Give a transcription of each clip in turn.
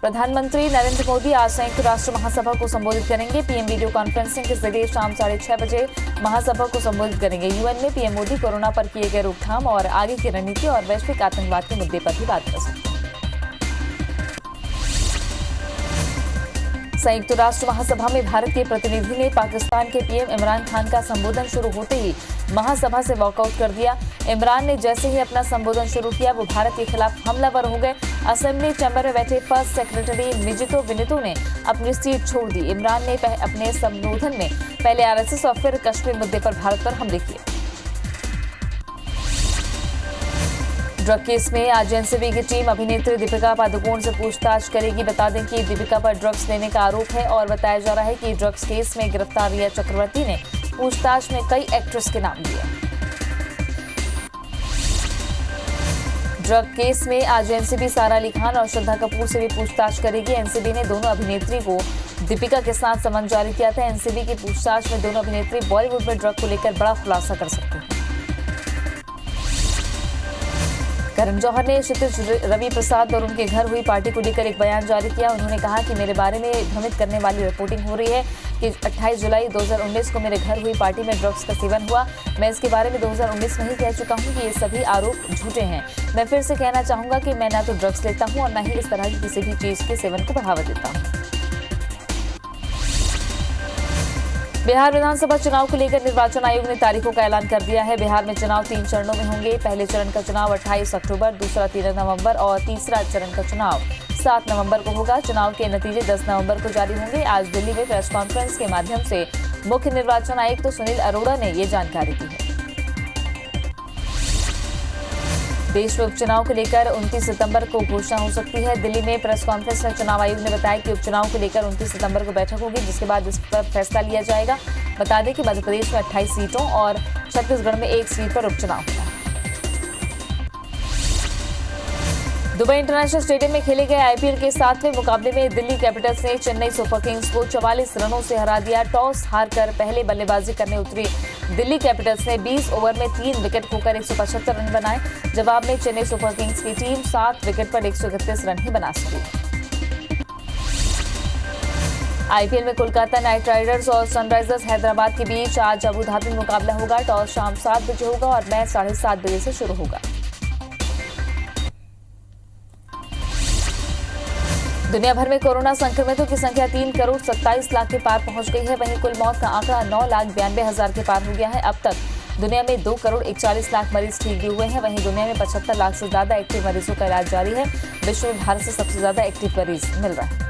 प्रधानमंत्री नरेंद्र मोदी आज संयुक्त राष्ट्र महासभा को संबोधित करेंगे। पीएम वीडियो कॉन्फ्रेंसिंग के जरिए शाम 6:30 बजे महासभा को संबोधित करेंगे। यूएन में पीएम मोदी कोरोना पर किए गए रोकथाम और आगे की रणनीति और वैश्विक आतंकवाद के मुद्दे पर भी बात कर सकते हैं। संयुक्त राष्ट्र महासभा में भारत के प्रतिनिधि ने पाकिस्तान के पीएम इमरान खान का संबोधन शुरू होते ही महासभा से वॉकआउट कर दिया। इमरान ने जैसे ही अपना संबोधन शुरू किया वो भारत के खिलाफ हमलावर हो गए। असेंबली चैम्बर में बैठे फर्स्ट सेक्रेटरी मिजितो विनितो ने अपनी सीट छोड़ दी। इमरान ने अपने संबोधन में पहले आरएसएस और फिर कश्मीर मुद्दे पर भारत पर हमले किए। ड्रग केस में आज एनसीबी की टीम अभिनेत्री दीपिका पादुकोण से पूछताछ करेगी। बता दें कि दीपिका पर ड्रग्स लेने का आरोप है और बताया जा रहा है कि ड्रग्स केस में गिरफ्तार रिया चक्रवर्ती ने पूछताछ में कई एक्ट्रेस के नाम दिए। ड्रग केस में आज एनसीबी सारा अली खान और श्रद्धा कपूर से भी पूछताछ करेगी। एनसीबी ने दोनों अभिनेत्री को दीपिका के साथ समन जारी किया था। एनसीबी की पूछताछ में दोनों अभिनेत्री बॉलीवुड में ड्रग को लेकर बड़ा खुलासा कर सकते हैं। करण जौहर ने क्षितिज रवि प्रसाद और उनके घर हुई पार्टी को लेकर एक बयान जारी किया। उन्होंने कहा कि मेरे बारे में भ्रमित करने वाली रिपोर्टिंग हो रही है कि 28 जुलाई 2019 को मेरे घर हुई पार्टी में ड्रग्स का सेवन हुआ। मैं इसके बारे में 2019 में ही कह चुका हूं कि ये सभी आरोप झूठे हैं। मैं फिर से कहना चाहूंगा कि मैं ना तो ड्रग्स लेता हूं और न ही इस तरह की किसी भी चीज के सेवन को बढ़ावा देता हूं। बिहार विधानसभा चुनाव को लेकर निर्वाचन आयोग ने तारीखों का ऐलान कर दिया है। बिहार में चुनाव 3 चरणों में होंगे। पहले चरण का चुनाव 28 अक्टूबर, दूसरा 13 नवंबर और तीसरा चरण का चुनाव 7 नवंबर को होगा। चुनाव के नतीजे 10 नवंबर को जारी होंगे। आज दिल्ली में प्रेस कॉन्फ्रेंस के माध्यम से मुख्य निर्वाचन आयुक्त सुनील अरोड़ा ने ये जानकारी दी है। देश में उपचुनाव को लेकर 29 सितंबर को घोषणा हो सकती है। दिल्ली में प्रेस कॉन्फ्रेंस में चुनाव आयोग ने बताया कि उपचुनाव को लेकर 29 सितंबर को बैठक होगी, जिसके बाद इस पर फैसला लिया जाएगा। बता दें कि मध्य प्रदेश में 28 सीटों और छत्तीसगढ़ में 1 सीट पर उपचुनाव होगा। दुबई इंटरनेशनल स्टेडियम में खेले गए आईपीएल के 7वें मुकाबले में दिल्ली कैपिटल्स ने चेन्नई सुपर किंग्स को 44 रनों से हरा दिया। टॉस हारकर पहले बल्लेबाजी करने उतरी दिल्ली कैपिटल्स ने 20 ओवर में 3 विकेट खोकर 175 रन बनाए। जवाब में चेन्नई सुपर किंग्स की टीम 7 विकेट पर 131 रन ही बना सकी। आईपीएल में कोलकाता नाइट राइडर्स और सनराइजर्स हैदराबाद के बीच आज अबू धाबी में मुकाबला होगा। टॉस शाम 7 बजे होगा और मैच 7:30 बजे से शुरू होगा। दुनिया भर में कोरोना संक्रमितों की संख्या 3 करोड़ 27 लाख के पार पहुंच गई है। वहीं कुल मौत का आंकड़ा 9,92,000 के पार हो गया है। अब तक दुनिया में 2 करोड़ 41 लाख मरीज ठीक भी हुए हैं। वहीं दुनिया में 75 लाख से ज्यादा एक्टिव मरीजों का इलाज जारी है। विश्व में भारत से सबसे ज्यादा एक्टिव मरीज मिल रहा है।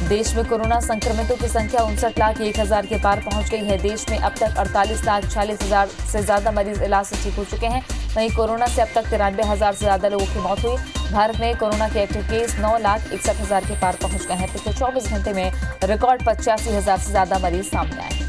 देश में कोरोना संक्रमितों की संख्या 59,01,000 के पार पहुंच गई है। देश में अब तक 48,46,000 से ज्यादा मरीज इलाज से ठीक हो चुके हैं। वहीं कोरोना से अब तक 93,000 से ज्यादा लोगों की मौत हुई। भारत में कोरोना के एक्टिव केस 9,61,000 के पार पहुंच गए हैं। पिछले 24 घंटे में रिकॉर्ड 85,000 से ज्यादा मरीज सामने आए।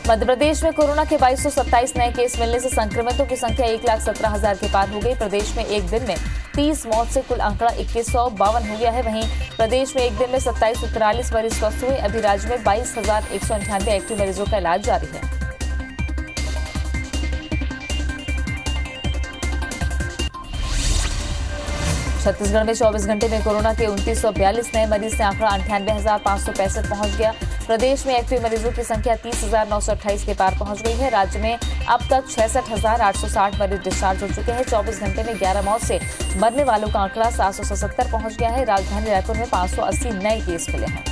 मध्य प्रदेश में कोरोना के 2227 नए केस मिलने से संक्रमितों की संख्या 1,17,000 के पार हो गई। प्रदेश में एक दिन में 30 मौत से कुल आंकड़ा 2152 हो गया है। वहीं प्रदेश में एक दिन में 2743 मरीज स्वस्थ हुए। अभी राज्य में 22,198 एक्टिव मरीजों का इलाज जारी है। छत्तीसगढ़ में 24 घंटे में कोरोना के 2942 नए मरीज से आंकड़ा 98,565 पहुंच गया। प्रदेश में एक्टिव मरीजों की संख्या 30,928 के पार पहुंच गई है। राज्य में अब तक 66,860 मरीज डिस्चार्ज हो चुके हैं। 24 घंटे में 11 मौत से मरने वालों का आंकड़ा 777 पहुंच गया है। राजधानी रायपुर में 580 नए केस मिले हैं।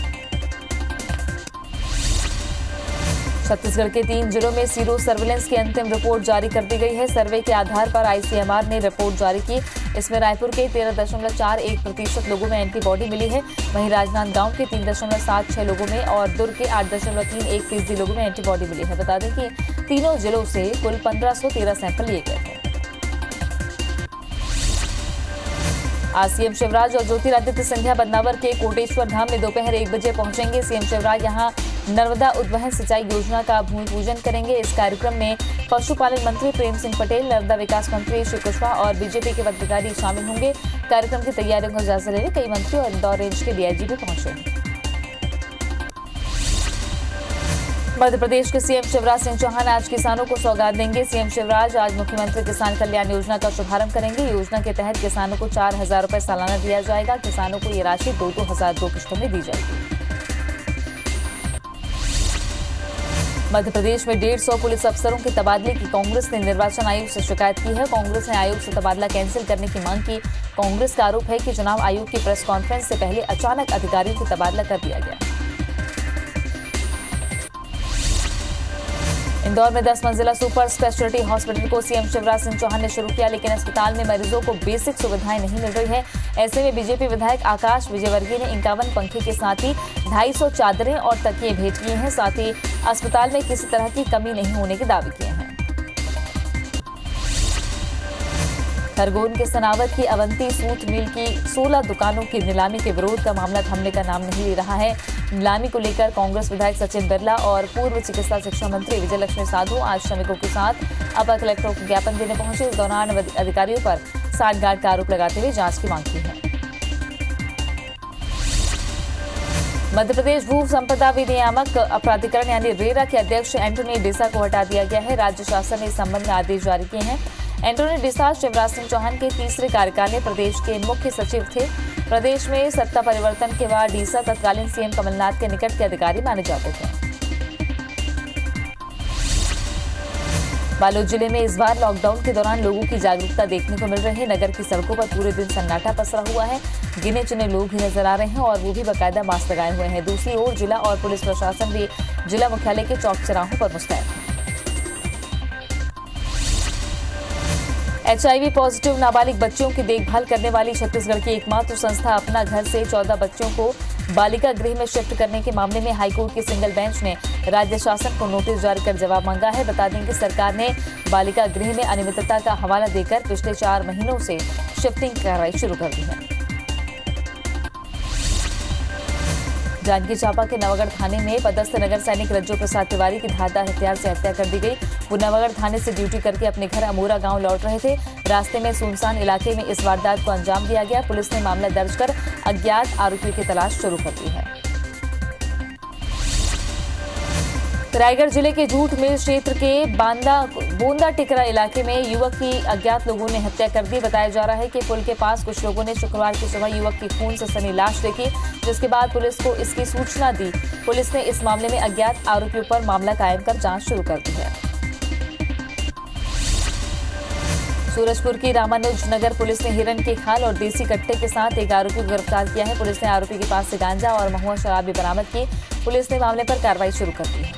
छत्तीसगढ़ के 3 जिलों में सीरो सर्विलेंस की अंतिम रिपोर्ट जारी कर दी गई है। सर्वे के आधार पर आईसीएमआर ने रिपोर्ट जारी की। इसमें रायपुर के 13.41% लोगों में एंटीबॉडी मिली है। वहीं राजनांदगांव के 3.76 लोगों में और दुर्ग के 8.31% लोगों में एंटीबॉडी मिली है। बता दें कि तीनों जिलों से कुल 1513 सैंपल लिए गए थे। आज सीएम शिवराज और ज्योतिरादित्य सिंधिया बदनावर के कोटेश्वर धाम में दोपहर 1 बजे पहुंचेंगे। सीएम शिवराज यहां नर्मदा उद्वहन सिंचाई योजना का भूमि पूजन करेंगे। इस कार्यक्रम में पशुपालन मंत्री प्रेम सिंह पटेल, नर्मदा विकास मंत्री श्री कुशवाहा और बीजेपी के पदाधिकारी शामिल होंगे। कार्यक्रम की तैयारियों का जायजा लेने कई मंत्री और इंदौर रेंज के डीआईजी भी पहुंचे हैं। मध्य प्रदेश के सीएम शिवराज सिंह चौहान आज किसानों को सौगात देंगे। सीएम शिवराज आज मुख्यमंत्री किसान कल्याण योजना का शुभारंभ करेंगे। योजना के तहत किसानों को 4,000 रुपए सालाना दिया जाएगा। किसानों को ये राशि 2-2 हजार 2 किश्तों में दी जाएगी। मध्य प्रदेश में 150 पुलिस अफसरों के तबादले की कांग्रेस ने निर्वाचन आयोग से शिकायत की है। कांग्रेस ने आयोग से तबादला कैंसिल करने की मांग की। कांग्रेस का आरोप है कि चुनाव आयोग की प्रेस कॉन्फ्रेंस से पहले अचानक अधिकारियों की तबादला कर दिया गया। इंदौर में 10 मंजिला सुपर स्पेशलिटी हॉस्पिटल को सीएम शिवराज सिंह चौहान ने शुरू किया, लेकिन अस्पताल में मरीजों को बेसिक सुविधाएं नहीं मिल रही है। ऐसे में बीजेपी विधायक आकाश विजयवर्गीय ने 51 पंखे के साथ ही 250 चादरें और तकिए भेंट किए हैं। साथ ही अस्पताल में किसी तरह की कमी नहीं होने के दावे किए हैं। खरगोन के सनावत की अवंती सूत मिल की 16 दुकानों की नीलामी के विरोध का मामला थमने का नाम नहीं ले रहा है। नीलामी को लेकर कांग्रेस विधायक सचिन बिरला और पूर्व चिकित्सा शिक्षा मंत्री विजय लक्ष्मी साधु आज श्रमिकों के साथ अपर कलेक्टर को ज्ञापन देने पहुंचे। इस दौरान अधिकारियों पर सांठगांठ का आरोप लगाते हुए जांच की मांग की है। मध्य प्रदेश भू संपदा विनियामक प्राधिकरण यानी रेरा के अध्यक्ष एंटोनी डिसा को हटा दिया गया है। राज्य शासन ने इस संबंध में आदेश जारी किए हैं। एंटोनी डिसा शिवराज सिंह चौहान के तीसरे कार्यकाल में प्रदेश के मुख्य सचिव थे। प्रदेश में सत्ता परिवर्तन के बाद डिसा तत्कालीन सीएम कमलनाथ के निकट के अधिकारी माने जाते थे। बालोद जिले में इस बार लॉकडाउन के दौरान लोगों की जागरूकता देखने को मिल रही है। नगर की सड़कों पर पूरे दिन सन्नाटा पसरा हुआ है। गिने चुने लोग ही नजर आ रहे हैं और वो भी बाकायदा मास्क लगाए हुए हैं। दूसरी ओर जिला और पुलिस प्रशासन भी जिला मुख्यालय के चौक चौराहों पर मुस्तैद है। HIV पॉजिटिव नाबालिग बच्चों की देखभाल करने वाली छत्तीसगढ़ की एकमात्र संस्था अपना घर से 14 बच्चों को बालिका गृह में शिफ्ट करने के मामले में हाईकोर्ट की सिंगल बेंच ने राज्य शासन को नोटिस जारी कर जवाब मांगा है। बता दें कि सरकार ने बालिका गृह में अनियमितता का हवाला देकर पिछले 4 महीनों से शिफ्टिंग कार्रवाई शुरू कर दी है। जांजगीर चांपा के नवागढ़ थाने में पदस्थ नगर सैनिक रज्जो प्रसाद तिवारी की धारदार हथियार से हत्या कर दी गई। वो नवागढ़ थाने से ड्यूटी करके अपने घर अमोरा गांव लौट रहे थे। रास्ते में सुनसान इलाके में इस वारदात को अंजाम दिया गया। पुलिस ने मामला दर्ज कर अज्ञात आरोपी की तलाश शुरू कर दी है। रायगढ़ जिले के झूठ मिल क्षेत्र के बोंदा टिकरा इलाके में युवक की अज्ञात लोगों ने हत्या कर दी। बताया जा रहा है कि पुल के पास कुछ लोगों ने शुक्रवार की सुबह युवक की खून से सनी लाश देखी, जिसके बाद पुलिस को इसकी सूचना दी। पुलिस ने इस मामले में अज्ञात आरोपियों पर मामला कायम कर जांच शुरू कर दी है। सूरजपुर की रामानुज नगर पुलिस ने हिरन की खाल और देसी कट्टे के साथ एक आरोपी को गिरफ्तार किया है। पुलिस ने आरोपी के पास से गांजा और महुआ शराब भी बरामद की। पुलिस ने मामले पर कार्रवाई शुरू कर दी है।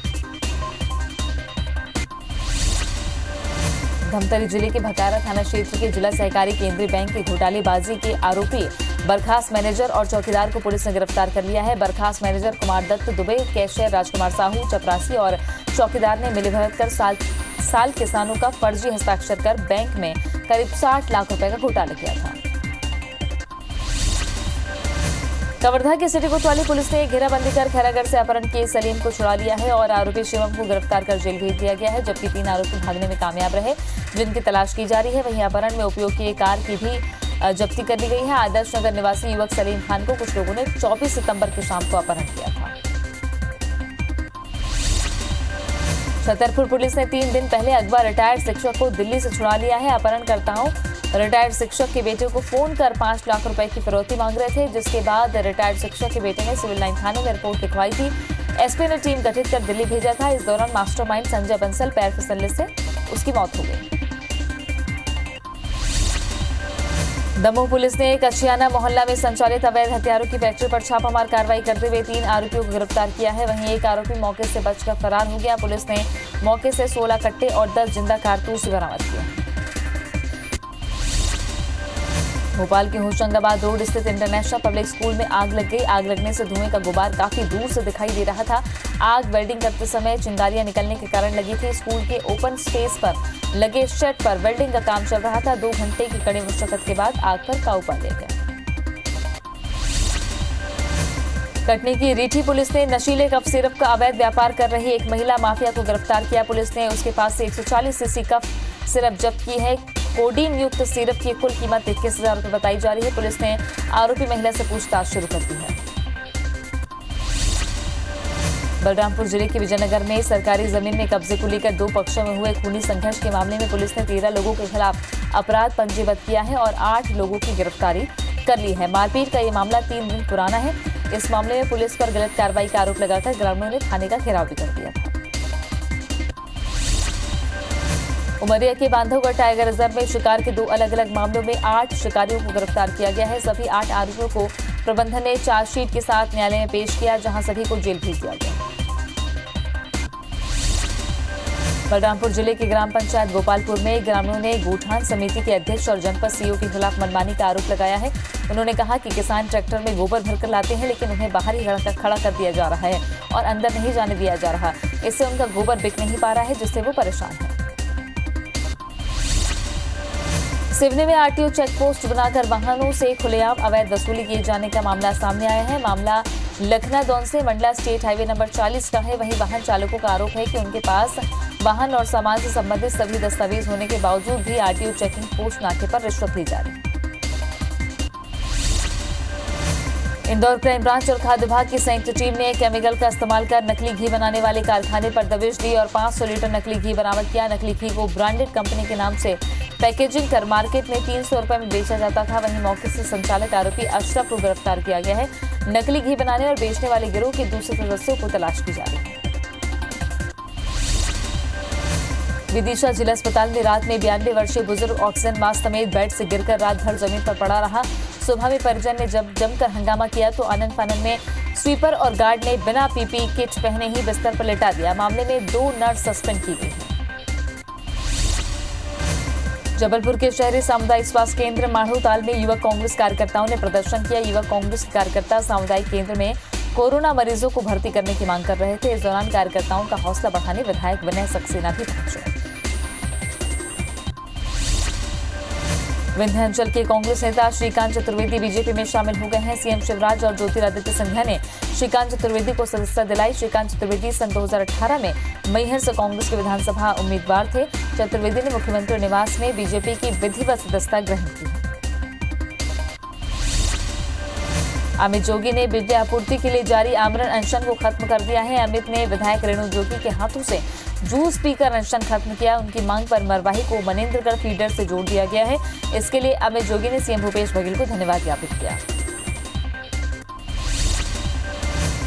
धमतरी जिले के भकारा थाना क्षेत्र के जिला सहकारी केंद्रीय बैंक के घोटालेबाजी के आरोपी बर्खास्त मैनेजर और चौकीदार को पुलिस ने गिरफ्तार कर लिया है। बर्खास्त मैनेजर कुमार दत्त दुबे, कैशियर राजकुमार साहू चपरासी और चौकीदार ने मिलीभगत कर साल किसानों का फर्जी हस्ताक्षर कर बैंक में करीब 60 लाख रुपए का घोटाला किया था। कवर्धा के सिटी कोतवाली पुलिस ने घेराबंदी कर खैरागढ़ से अपहरण के सलीम को छुड़ा लिया है और आरोपी शिवम को गिरफ्तार कर जेल भेज दिया गया है, जबकि 3 आरोपी भागने में कामयाब रहे, जिनकी तलाश की जा रही है। वहीं अपहरण में उपयोग की एक कार की भी जब्ती कर ली गई है। आदर्श नगर निवासी युवक सलीम खान को कुछ लोगों ने 24 सितंबर की शाम को अपहरण किया था। छतरपुर पुलिस ने 3 दिन पहले अगवा रिटायर्ड शिक्षक को दिल्ली से छुड़ा लिया है। अपहरणकर्ताओं रिटायर्ड शिक्षक के बेटे को फोन कर 5 लाख रुपए की फिरौती मांग रहे थे, जिसके बाद रिटायर्ड शिक्षक के बेटे ने सिविल लाइन थाने में रिपोर्ट लिखवाई थी। एसपी ने टीम गठित कर दिल्ली भेजा था। इस दौरान मास्टरमाइंड संजय बंसल पैर फिसलने से उसकी मौत हो गई। दमोह पुलिस ने कछियाना मोहल्ला में संचालित अवैध हथियारों की फैक्ट्री पर छापामार कार्रवाई करते हुए 3 आरोपियों को गिरफ्तार किया है। वहीं एक आरोपी मौके से बचकर फरार हो गया। पुलिस ने मौके से 16 कट्टे और 10 जिंदा कारतूस बरामद किए। भोपाल के होशंगाबाद रोड स्थित इंटरनेशनल पब्लिक स्कूल में आग लग गई। आग लगने से धुएं का गुबार काफी दूर से दिखाई दे रहा था। आग वेल्डिंग करते समय चिंगारियां निकलने के कारण लगी थी। स्कूल के ओपन स्पेस पर लगे शेड पर वेल्डिंग का काम चल रहा था। 2 घंटे की कड़ी मशक्कत के बाद आग पर काबू पा लिया गया। कटनी की रीठी पुलिस ने नशीले कफ सिरप का अवैध व्यापार कर रही एक महिला माफिया को गिरफ्तार किया। पुलिस ने उसके पास से 140 सीसी कफ सिरप जब्त की है। कोडीन युक्त सिरप की कुल कीमत 21,000 रुपए बताई जा रही है। पुलिस ने आरोपी महिला से पूछताछ शुरू कर दी है। बलरामपुर जिले के विजयनगर में सरकारी जमीन में कब्जे को लेकर 2 पक्षों में हुए खूनी संघर्ष के मामले में पुलिस ने 13 लोगों के खिलाफ अपराध पंजीबद्ध किया है और 8 लोगों की गिरफ्तारी कर ली है। मारपीट का ये मामला 3 दिन पुराना है। इस मामले में पुलिस पर गलत कार्रवाई का आरोप लगाकर ग्रामीणों ने थाने का घेराव भी कर दिया था। उमरिया के बांधवगढ़ टाइगर रिजर्व में शिकार के 2 अलग अलग मामलों में 8 शिकारियों को गिरफ्तार किया गया है। सभी 8 आरोपियों को प्रबंधन ने चार्जशीट के साथ न्यायालय में पेश किया, जहां सभी को जेल भेज दिया गया। बलरामपुर जिले के ग्राम पंचायत गोपालपुर में ग्रामीणों ने गोठान समिति के अध्यक्ष और जनपद सीईओ के खिलाफ मनमानी का आरोप लगाया है। उन्होंने कहा कि किसान ट्रैक्टर में गोबर भरकर लाते हैं, लेकिन उन्हें बाहर ही खड़ा कर दिया जा रहा है और अंदर नहीं जाने दिया जा रहा। इससे उनका गोबर बिक नहीं पा रहा है, जिससे वो परेशान है। सिवनी में आरटीओ चेकपोस्ट बनाकर वाहनों से खुलेआम अवैध वसूली किए जाने का मामला सामने आया है। मामला लखनादौन से मंडला स्टेट हाईवे नंबर 40 का है। वहीं वाहन चालकों का आरोप है कि उनके पास वाहन और सामान से संबंधित सभी दस्तावेज होने के बावजूद भी आरटीओ चेकिंग पोस्ट नाके पर रिश्वत ली जा रही है। इंदौर क्राइम ब्रांच और खाद्य विभाग की संयुक्त टीम ने केमिकल का इस्तेमाल कर नकली घी बनाने वाले कारखाने पर दबिश दी और 500 लीटर नकली घी बरामद किया। नकली घी को ब्रांडेड कंपनी के नाम से पैकेजिंग कर मार्केट में 300 रुपए में बेचा जाता था। वहीं मौके से संचालक आरोपी अशरफ को गिरफ्तार किया गया है। नकली घी बनाने और बेचने वाले गिरोह के दूसरे सदस्यों को तलाश की जा रही है। विदिशा जिला अस्पताल में रात में 92 वर्षीय बुजुर्ग ऑक्सीजन मास्क समेत बेड से गिरकर रात भर जमीन पर पड़ा रहा। सुबह में परिजन ने जब जमकर हंगामा किया तो आनन फानन में स्वीपर और गार्ड ने बिना पीपीई किट पहने ही बिस्तर पर लेटा दिया। मामले में 2 नर्स सस्पेंड की गई है। जबलपुर के शहरी सामुदायिक स्वास्थ्य केंद्र माढ़ोताल में युवक कांग्रेस कार्यकर्ताओं ने प्रदर्शन किया। युवक कांग्रेस के कार्यकर्ता सामुदायिक केंद्र में कोरोना मरीजों को भर्ती करने की मांग कर रहे थे। इस दौरान कार्यकर्ताओं का हौसला बढ़ाने विधायक विनय सक्सेना भी पहुंचे। विंध्याचल के कांग्रेस नेता श्रीकांत चतुर्वेदी बीजेपी में शामिल हो गए हैं। सीएम शिवराज और ज्योतिरादित्य सिंधिया ने श्रीकांत चतुर्वेदी को सदस्यता दिलाई। श्रीकांत चतुर्वेदी सन 2018 में मैहर से कांग्रेस के विधानसभा उम्मीदवार थे। चतुर्वेदी ने मुख्यमंत्री निवास में बीजेपी की विधिवत सदस्यता ग्रहण की। अमित जोगी ने बिजली आपूर्ति के लिए जारी आमरण अनशन को खत्म कर दिया है। अमित ने विधायक रेणु जोगी के हाथों से जूस पीकर अनशन खत्म किया। उनकी मांग पर मरवाही को मनेंद्रगढ़ फीडर से जोड़ दिया गया है। इसके लिए अमित जोगी ने सीएम भूपेश बघेल को धन्यवाद ज्ञापित किया।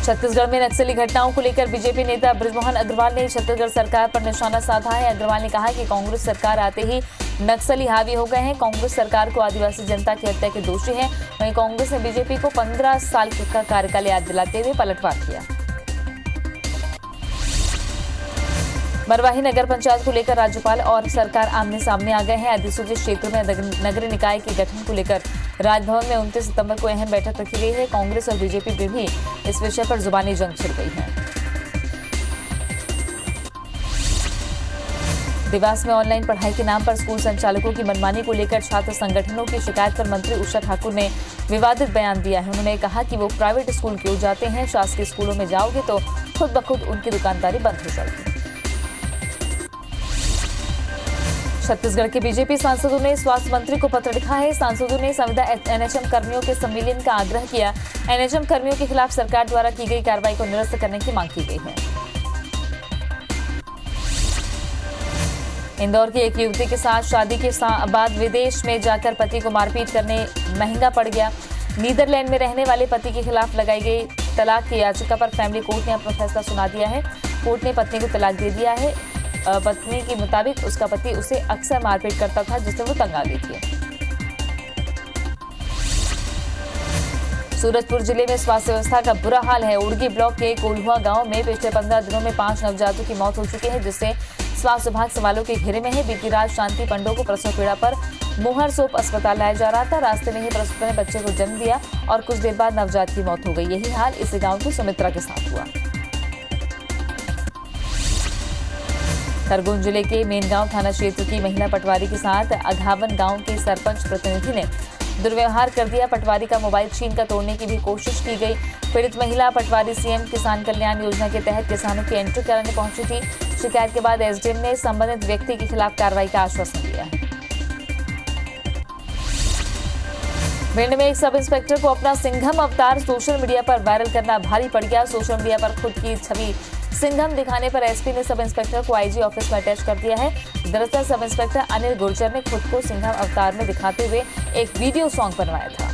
छत्तीसगढ़ में नक्सली घटनाओं को लेकर बीजेपी नेता बृजमोहन अग्रवाल ने छत्तीसगढ़ सरकार पर निशाना साधा है। अग्रवाल ने कहा कि कांग्रेस सरकार आते ही नक्सली हावी हो गए हैं। कांग्रेस सरकार को आदिवासी जनता की हत्या के दोषी है। वहीं कांग्रेस ने बीजेपी को 15 साल का कार्यकाल याद दिलाते हुए पलटवार किया। मरवाही नगर पंचायत को लेकर राज्यपाल और सरकार आमने सामने आ गए हैं। अधिसूचित क्षेत्रों में नगरीय निकाय के गठन को लेकर राजभवन में 29 सितंबर को अहम बैठक रखी गई है। कांग्रेस और बीजेपी में भी इस विषय पर जुबानी जंग छिड़ गई है। देवास में ऑनलाइन पढ़ाई के नाम पर स्कूल संचालकों की मनमानी को लेकर छात्र संगठनों की शिकायत पर मंत्री उषा ठाकुर ने विवादित बयान दिया है। उन्होंने कहा कि वो प्राइवेट स्कूल क्यों जाते हैं, शासकीय स्कूलों में जाओगे तो खुद ब खुद उनकी दुकानदारी बंद हो जाएगी। छत्तीसगढ़ के बीजेपी सांसदों ने स्वास्थ्य मंत्री को पत्र लिखा है। सांसदों ने संविदा एनएचएम कर्मियों के संविलियन का आग्रह किया। एनएचएम कर्मियों के खिलाफ सरकार द्वारा की गई कार्रवाई को निरस्त करने की मांग की गई है। इंदौर की एक युवती के साथ शादी के बाद विदेश में जाकर पति को मारपीट करने महंगा पड़ गया। नीदरलैंड में रहने वाले पति के खिलाफ लगाई गई तलाक की याचिका पर फैमिली कोर्ट ने अपना फैसला सुना दिया है। कोर्ट ने पत्नी को तलाक दे दिया है। पत्नी के मुताबिक उसका पति उसे अक्सर मारपीट करता था, जिससे वो तंग आ गई थी। सूरजपुर जिले में स्वास्थ्य व्यवस्था का बुरा हाल है। उड़गी ब्लॉक के कोल्हुआ गांव में पिछले 15 दिनों में 5 नवजातों की मौत हो चुकी है, जिससे स्वास्थ्य विभाग सवालों के घेरे में है। बीती रात शांति पंडो को प्रसव पीड़ा पर मोहर सोप अस्पताल लाया जा रहा था। रास्ते में ही प्रसूता ने बच्चे को जन्म दिया और कुछ देर बाद नवजात की मौत हो गई। यही हाल इस गांव की सुमित्रा के साथ हुआ। खरगोन जिले के मेनगांव थाना क्षेत्र की महिला पटवारी के साथ अघावन गांव के सरपंच प्रतिनिधि ने दुर्व्यवहार कर दिया। पटवारी का मोबाइल छीन कर तोड़ने की भी कोशिश की गई। पीड़ित महिला पटवारी सीएम किसान कल्याण योजना के तहत किसानों की एंट्री कराने पहुंची थी। शिकायत के बाद एसडीएम ने संबंधित व्यक्ति के खिलाफ कार्रवाई का आश्वासन दिया है। भिंड में एक सब इंस्पेक्टर को अपना सिंघम अवतार सोशल मीडिया पर वायरल करना भारी पड़ गया। सोशल मीडिया पर खुद की छवि सिंघम दिखाने पर एसपी ने सब इंस्पेक्टर को आईजी ऑफिस में अटैच कर दिया है। दरअसल सब इंस्पेक्टर अनिल गुर्जर ने खुद को सिंघम अवतार में दिखाते हुए एक वीडियो सॉन्ग बनवाया था।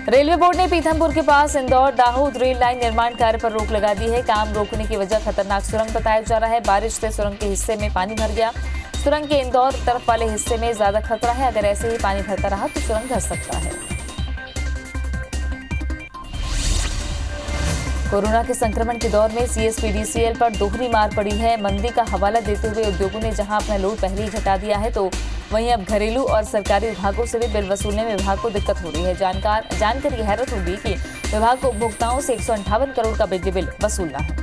रेलवे बोर्ड ने पीथमपुर के पास इंदौर दाहोद रेल लाइन निर्माण कार्य पर रोक लगा दी है। काम रोकने की वजह खतरनाक सुरंग बताया जा रहा है। बारिश से सुरंग के हिस्से में पानी भर गया। सुरंग के इंदौर तरफ वाले हिस्से में ज्यादा खतरा है। अगर ऐसे ही पानी भरता रहा तो सुरंग धंस सकता है। कोरोना के संक्रमण के दौर में सीएसपीडीसीएल पर दोहरी मार पड़ी है। मंदी का हवाला देते हुए उद्योगों ने जहां अपना लोड पहले ही घटा दिया है, तो वहीं अब घरेलू और सरकारी विभागों से भी बिल वसूलने में विभाग को दिक्कत हो रही है। जानकर ये हैरत होगी कि विभाग को उपभोक्ताओं से 158 करोड़ का बिजली बिल वसूलना है।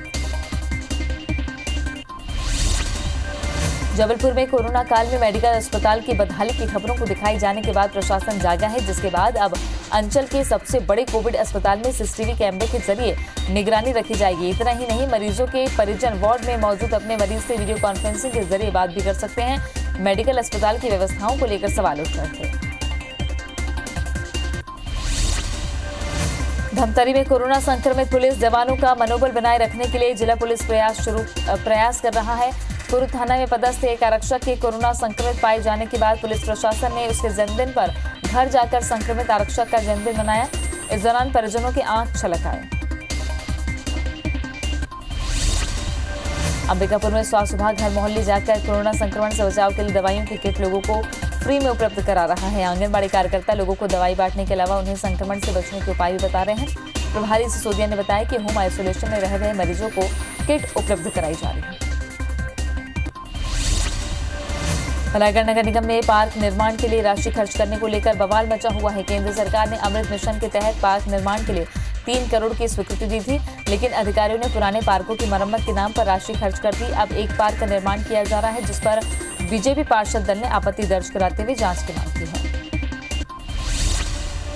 जबलपुर में कोरोना काल में मेडिकल अस्पताल की बदहाली की खबरों को दिखाई जाने के बाद प्रशासन जागा है, जिसके बाद अब अंचल के सबसे बड़े कोविड अस्पताल में सीसीटीवी कैमरे के जरिए निगरानी रखी जाएगी। इतना ही नहीं, मरीजों के परिजन वार्ड में मौजूद अपने मरीज से वीडियो कॉन्फ्रेंसिंग के जरिए बात भी कर सकते हैं। मेडिकल अस्पताल की व्यवस्थाओं को लेकर सवाल उठ रहे थे। धमतरी में कोरोना संक्रमित पुलिस जवानों का मनोबल बनाए रखने के लिए जिला पुलिस प्रयास कर रहा है। कुरु थाना में पदस्थ एक आरक्षक के कोरोना संक्रमित पाए जाने के बाद पुलिस प्रशासन ने उसके जन्मदिन पर घर जाकर संक्रमित आरक्षक का जन्मदिन मनाया। इस दौरान परिजनों की आंख छलक आए। अंबिकापुर में स्वास्थ्य विभाग हर मोहल्ले जाकर कोरोना संक्रमण से बचाव के लिए दवाइयों की किट लोगों को फ्री में उपलब्ध करा रहा है। आंगनबाड़ी कार्यकर्ता लोगों को दवाई बांटने के अलावा उन्हें संक्रमण से बचने के उपाय भी बता रहे हैं। प्रभारी सिसोदिया ने बताया कि होम आइसोलेशन में रह रहे मरीजों को किट उपलब्ध कराई जा रही है। रायगढ़ नगर निगम में पार्क निर्माण के लिए राशि खर्च करने को लेकर बवाल मचा हुआ है। केंद्र सरकार ने अमृत मिशन के तहत पार्क निर्माण के लिए 3 करोड़ की स्वीकृति दी थी, लेकिन अधिकारियों ने पुराने पार्कों की मरम्मत के नाम पर राशि खर्च कर दी। अब एक पार्क का निर्माण किया जा रहा है, जिस पर बीजेपी पार्षद दल ने आपत्ति दर्ज कराते हुए जांच की मांग की है।